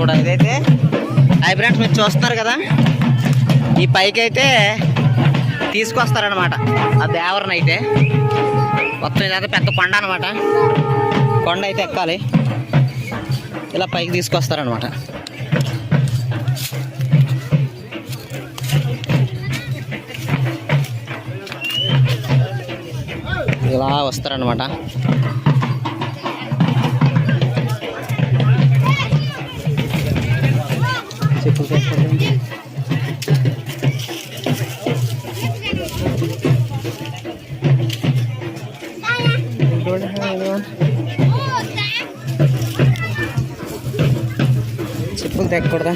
కూడా. ఇదైతే hi friends మీరు చూస్తున్నారు కదా, ఈ పైకి అయితే తీసుకొస్తారనమాట ఆ దేవరని. అయితే మొత్తం ఇదైతే పెద్ద కొండ అనమాట. కొండ అయితే ఎక్కాలి, ఇలా పైకి తీసుకొస్తారనమాట. ఇలా వస్తారనమాట. చెప్పులు తెచ్చుకోండి. చెప్పులు తెక్కకూడదా?